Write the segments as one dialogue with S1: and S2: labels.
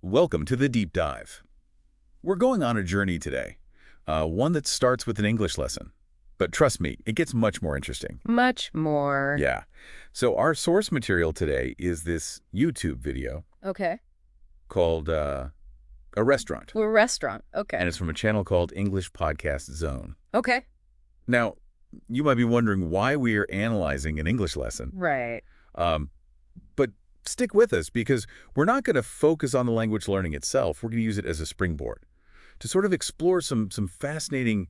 S1: Welcome to the Deep Dive. We're going on a journey today, one that starts with an English lesson. But trust me, it gets much more interesting.
S2: Much more.
S1: Yeah. So our source material today is this YouTube video
S2: Okay.
S1: called A Restaurant.
S2: A restaurant. Okay.
S1: And it's from a channel called English Podcast Zone.
S2: Okay.
S1: Now, you might be wondering why we are analyzing an English lesson.
S2: Right.
S1: But stick with us because we're not going to focus on the language learning itself. We're going to use it as a springboard to sort of explore some fascinating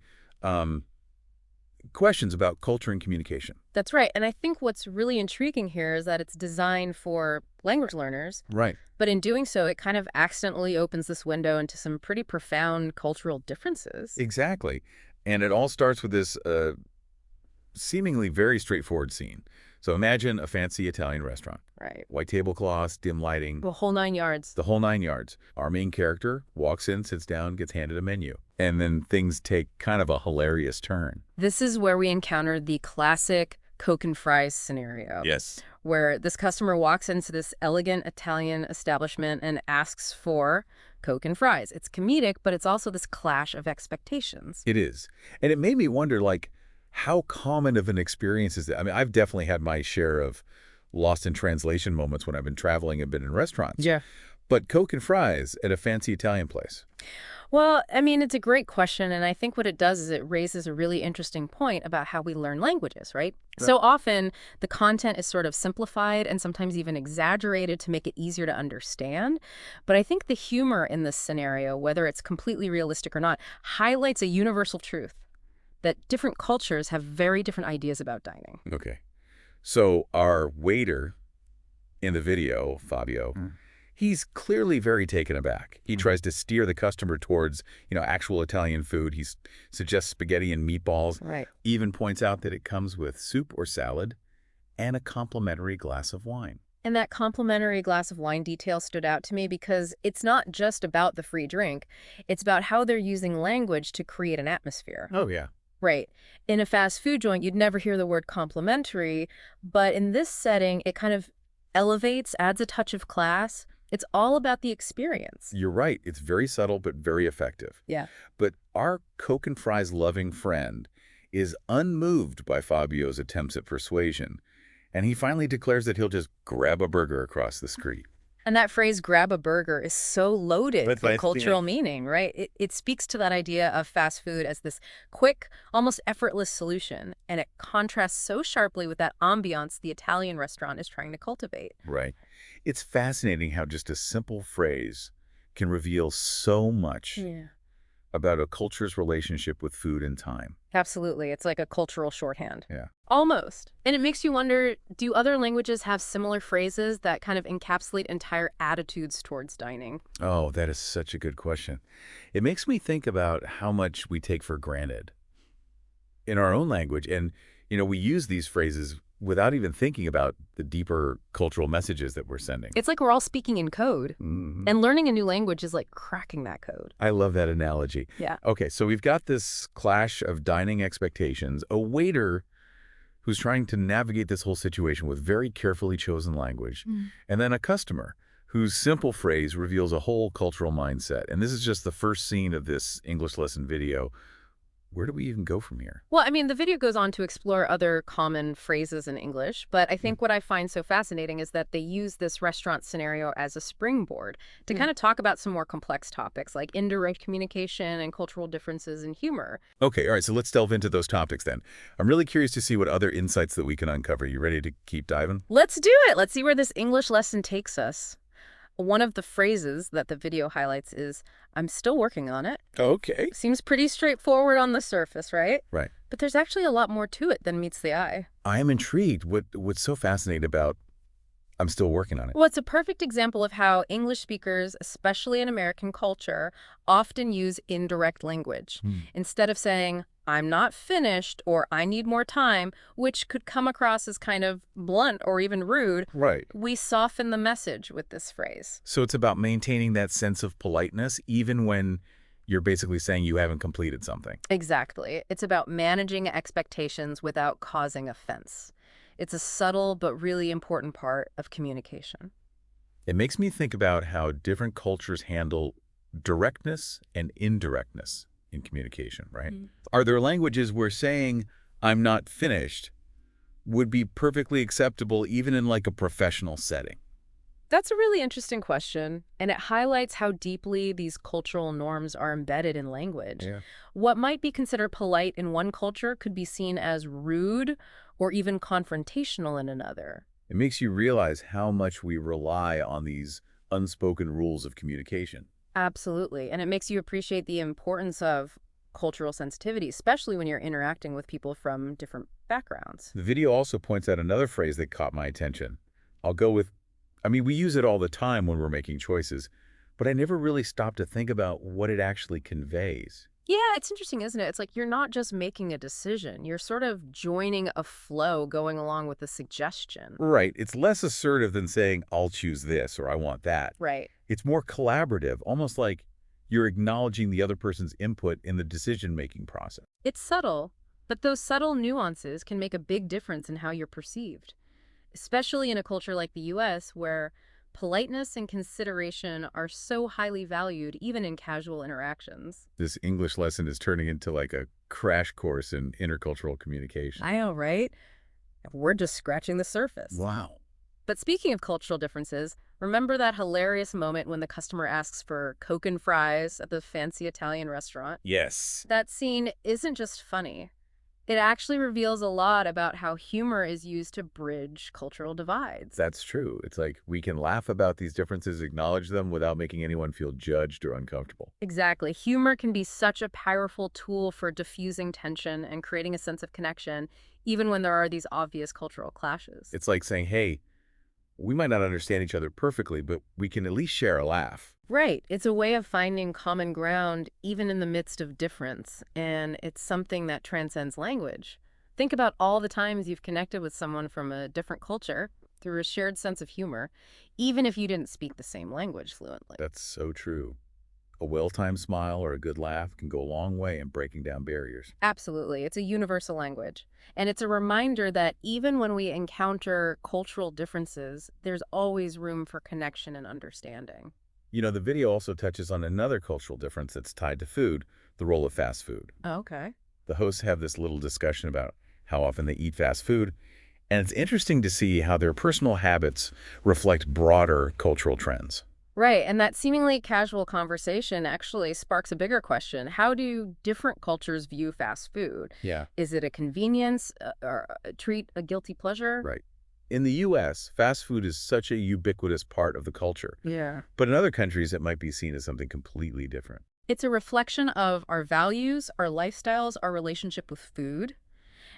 S1: questions about culture and communication.
S2: That's right. And I think what's really intriguing here is that it's designed for language learners.
S1: Right.
S2: But in doing so, it kind of accidentally opens this window into some pretty profound cultural differences.
S1: Exactly. And it all starts with this seemingly very straightforward scene. So imagine a fancy Italian restaurant.
S2: Right.
S1: White tablecloths, dim lighting.
S2: The whole 9 yards.
S1: The whole 9 yards. Our main character walks in, sits down, gets handed a menu. And then things take kind of a hilarious turn.
S2: This is where we encounter the classic Coke and fries scenario.
S1: Yes.
S2: Where this customer walks into this elegant Italian establishment and asks for Coke and fries. It's comedic, but it's also this clash of expectations.
S1: It is. And it made me wonder, like, how common of an experience is that? I mean, I've definitely had my share of lost in translation moments when I've been traveling and been in restaurants.
S2: Yeah.
S1: But Coke and fries at a fancy Italian place.
S2: Well, I mean, it's a great question, and I think what it does is it raises a really interesting point about how we learn languages, right? So often, the content is sort of simplified and sometimes even exaggerated to make it easier to understand. But I think the humor in this scenario, whether it's completely realistic or not, highlights a universal truth that different cultures have very different ideas about dining.
S1: Okay. So our waiter in the video, Fabio, he's clearly very taken aback. He tries to steer the customer towards, actual Italian food. He suggests spaghetti and meatballs.
S2: Right.
S1: Even points out that it comes with soup or salad and a complimentary glass of wine.
S2: And that complimentary glass of wine detail stood out to me because it's not just about the free drink. It's about how they're using language to create an atmosphere.
S1: Oh, yeah.
S2: Right. In a fast food joint, you'd never hear the word complimentary, but in this setting, it kind of elevates, adds a touch of class. It's all about the experience.
S1: You're right. It's very subtle, but very effective.
S2: Yeah.
S1: But our Coke and fries loving friend is unmoved by Fabio's attempts at persuasion, and he finally declares that he'll just grab a burger across the street.
S2: And that phrase, grab a burger, is so loaded
S1: But
S2: with cultural meaning, right? It speaks to that idea of fast food as this quick, almost effortless solution. And it contrasts so sharply with that ambiance the Italian restaurant is trying to cultivate.
S1: Right. It's fascinating how just a simple phrase can reveal so much about a culture's relationship with food and time.
S2: Absolutely. It's like a cultural shorthand.
S1: Yeah.
S2: Almost. And it makes you wonder, do other languages have similar phrases that kind of encapsulate entire attitudes towards dining?
S1: Oh, that is such a good question. It makes me think about how much we take for granted in our own language. And, we use these phrases without even thinking about the deeper cultural messages that we're sending.
S2: It's like we're all speaking in code. And learning a new language is like cracking that code.
S1: I love that analogy.
S2: Yeah.
S1: Okay, so we've got this clash of dining expectations, a waiter who's trying to navigate this whole situation with very carefully chosen language, and then a customer whose simple phrase reveals a whole cultural mindset. And this is just the first scene of this English lesson video. Where do we even go from here?
S2: Well, I mean, the video goes on to explore other common phrases in English, but I think what I find so fascinating is that they use this restaurant scenario as a springboard to kind of talk about some more complex topics like indirect communication and cultural differences in humor.
S1: Okay, all right, so let's delve into those topics then. I'm really curious to see what other insights that we can uncover. You ready to keep diving?
S2: Let's do it. Let's see where this English lesson takes us. One of the phrases that the video highlights is, "I'm still working on it."
S1: Okay.
S2: Seems pretty straightforward on the surface, right?
S1: Right.
S2: But there's actually a lot more to it than meets the eye.
S1: I am intrigued. What's so fascinating about I'm still working on it?
S2: Well, it's a perfect example of how English speakers, especially in American culture, often use indirect language. Instead of saying, "I'm not finished," or "I need more time," which could come across as kind of blunt or even rude,
S1: Right.
S2: we soften the message with this phrase.
S1: So it's about maintaining that sense of politeness even when you're basically saying you haven't completed something.
S2: Exactly. It's about managing expectations without causing offense. It's a subtle but really important part of communication.
S1: It makes me think about how different cultures handle directness and indirectness in communication, right? Are there languages where saying, I'm not finished, would be perfectly acceptable even in like a professional setting?
S2: That's a really interesting question, and it highlights how deeply these cultural norms are embedded in language.
S1: Yeah.
S2: What might be considered polite in one culture could be seen as rude or even confrontational in another.
S1: It makes you realize how much we rely on these unspoken rules of communication.
S2: Absolutely, and it makes you appreciate the importance of cultural sensitivity, especially when you're interacting with people from different backgrounds.
S1: The video also points out another phrase that caught my attention. I'll go with, we use it all the time when we're making choices, but I never really stopped to think about what it actually conveys.
S2: Yeah, it's interesting, isn't it? It's like you're not just making a decision. You're sort of joining a flow going along with a suggestion.
S1: Right. It's less assertive than saying, I'll choose this or I want that.
S2: Right.
S1: It's more collaborative, almost like you're acknowledging the other person's input in the decision-making process.
S2: It's subtle, but those subtle nuances can make a big difference in how you're perceived, especially in a culture like the US where politeness and consideration are so highly valued even in casual interactions.
S1: This English lesson is turning into like a crash course in intercultural communication.
S2: I know, right? We're just scratching the surface.
S1: Wow.
S2: But speaking of cultural differences, remember that hilarious moment when the customer asks for Coke and fries at the fancy Italian restaurant?
S1: Yes.
S2: That scene isn't just funny. It actually reveals a lot about how humor is used to bridge cultural divides.
S1: That's true. It's like we can laugh about these differences, acknowledge them without making anyone feel judged or uncomfortable.
S2: Exactly. Humor can be such a powerful tool for diffusing tension and creating a sense of connection, even when there are these obvious cultural clashes.
S1: It's like saying, hey, we might not understand each other perfectly, but we can at least share a laugh.
S2: Right. It's a way of finding common ground even in the midst of difference, and it's something that transcends language. Think about all the times you've connected with someone from a different culture through a shared sense of humor, even if you didn't speak the same language fluently.
S1: That's so true. A well-timed smile or a good laugh can go a long way in breaking down barriers.
S2: Absolutely. It's a universal language. And it's a reminder that even when we encounter cultural differences, there's always room for connection and understanding.
S1: You know, the video also touches on another cultural difference that's tied to food, the role of fast food.
S2: Okay.
S1: The hosts have this little discussion about how often they eat fast food, and it's interesting to see how their personal habits reflect broader cultural trends.
S2: Right, and that seemingly casual conversation actually sparks a bigger question. How do different cultures view fast food?
S1: Yeah.
S2: Is it a convenience or a treat, a guilty pleasure?
S1: Right. In the U.S., fast food is such a ubiquitous part of the culture.
S2: Yeah.
S1: But in other countries, it might be seen as something completely different.
S2: It's a reflection of our values, our lifestyles, our relationship with food.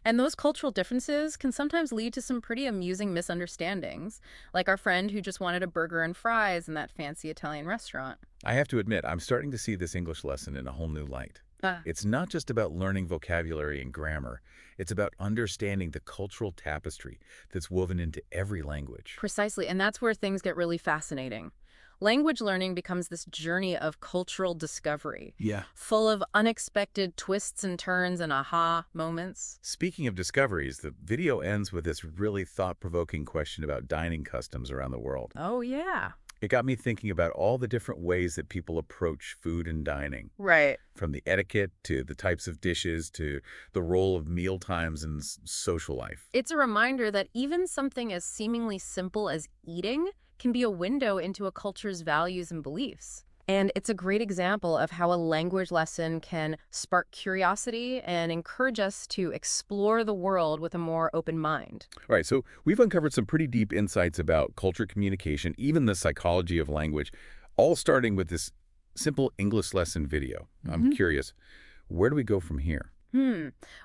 S2: And those cultural differences can sometimes lead to some pretty amusing misunderstandings, like our friend who just wanted a burger and fries in that fancy Italian restaurant.
S1: I have to admit, I'm starting to see this English lesson in a whole new light. It's not just about learning vocabulary and grammar. It's about understanding the cultural tapestry that's woven into every language.
S2: Precisely, and that's where things get really fascinating. Language learning becomes this journey of cultural discovery,
S1: Yeah.
S2: full of unexpected twists and turns and aha moments.
S1: Speaking of discoveries, the video ends with this really thought-provoking question about dining customs around the world.
S2: Oh, yeah.
S1: It got me thinking about all the different ways that people approach food and dining,
S2: Right.
S1: from the etiquette to the types of dishes to the role of meal times in social life.
S2: It's a reminder that even something as seemingly simple as eating can be a window into a culture's values and beliefs. And it's a great example of how a language lesson can spark curiosity and encourage us to explore the world with a more open mind.
S1: All right, so we've uncovered some pretty deep insights about culture communication, even the psychology of language, all starting with this simple English lesson video. I'm curious, where do we go from here?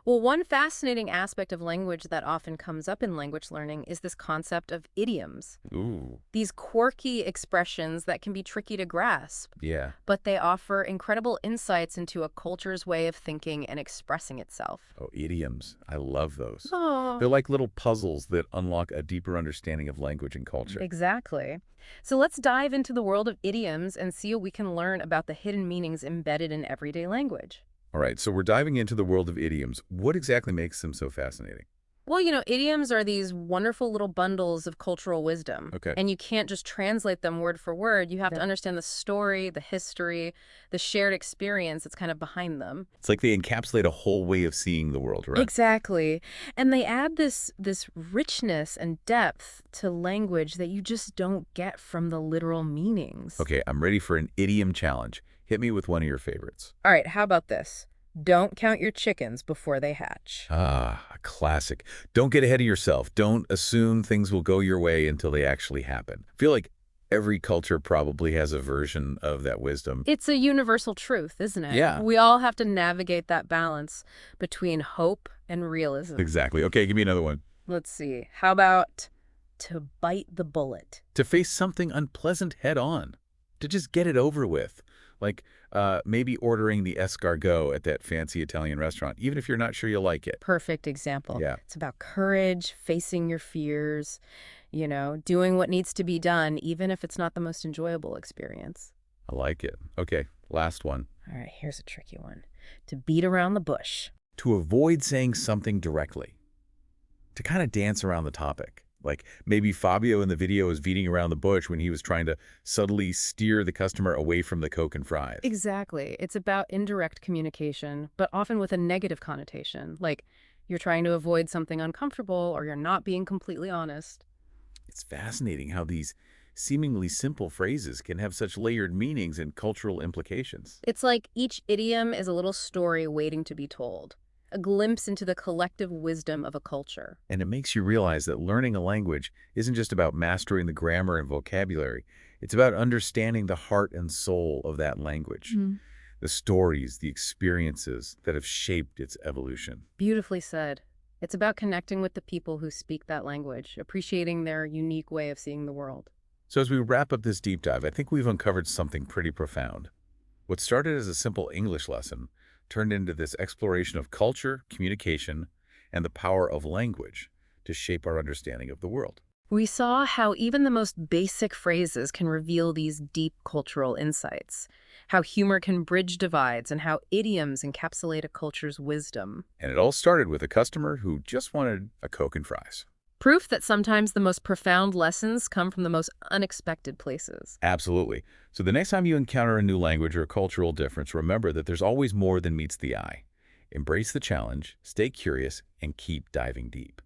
S2: Well, one fascinating aspect of language that often comes up in language learning is this concept of idioms.
S1: Ooh,
S2: These quirky expressions that can be tricky to grasp,
S1: yeah.
S2: but they offer incredible insights into a culture's way of thinking and expressing itself.
S1: Oh, idioms. I love those.
S2: Oh,
S1: They're like little puzzles that unlock a deeper understanding of language and culture.
S2: exactly. So let's dive into the world of idioms and see what we can learn about the hidden meanings embedded in everyday language.
S1: All right, so we're diving into the world of idioms. What exactly makes them so fascinating?
S2: Well, idioms are these wonderful little bundles of cultural wisdom.
S1: Okay.
S2: And you can't just translate them word for word. You have to understand the story, the history, the shared experience that's kind of behind them.
S1: It's like they encapsulate a whole way of seeing the world, right?
S2: Exactly. And they add this richness and depth to language that you just don't get from the literal meanings.
S1: Okay, I'm ready for an idiom challenge. Hit me with one of your favorites.
S2: All right, how about this? Don't count your chickens before they hatch.
S1: Ah, a classic. Don't get ahead of yourself. Don't assume things will go your way until they actually happen. I feel like every culture probably has a version of that wisdom.
S2: It's a universal truth, isn't it?
S1: Yeah.
S2: We all have to navigate that balance between hope and realism.
S1: Exactly. Okay, give me another one.
S2: Let's see. How about to bite the bullet?
S1: To face something unpleasant head on. To just get it over with. Like maybe ordering the escargot at that fancy Italian restaurant, even if you're not sure you'll like it.
S2: Perfect example.
S1: Yeah.
S2: It's about courage, facing your fears, doing what needs to be done, even if it's not the most enjoyable experience.
S1: I like it. Okay, last one.
S2: All right, here's a tricky one. To beat around the bush.
S1: To avoid saying something directly. To kind of dance around the topic. Like maybe Fabio in the video was beating around the bush when he was trying to subtly steer the customer away from the Coke and fries.
S2: Exactly. It's about indirect communication, but often with a negative connotation. Like you're trying to avoid something uncomfortable or you're not being completely honest.
S1: It's fascinating how these seemingly simple phrases can have such layered meanings and cultural implications.
S2: It's like each idiom is a little story waiting to be told, a glimpse into the collective wisdom of a culture.
S1: And it makes you realize that learning a language isn't just about mastering the grammar and vocabulary. It's about understanding the heart and soul of that language, the stories, the experiences that have shaped its evolution.
S2: Beautifully said. It's about connecting with the people who speak that language, appreciating their unique way of seeing the world.
S1: So as we wrap up this deep dive, I think we've uncovered something pretty profound. What started as a simple English lesson turned into this exploration of culture, communication, and the power of language to shape our understanding of the world.
S2: We saw how even the most basic phrases can reveal these deep cultural insights, how humor can bridge divides, and how idioms encapsulate a culture's wisdom.
S1: And it all started with a customer who just wanted a Coke and fries.
S2: Proof that sometimes the most profound lessons come from the most unexpected places.
S1: Absolutely. So the next time you encounter a new language or a cultural difference, remember that there's always more than meets the eye. Embrace the challenge, stay curious, and keep diving deep.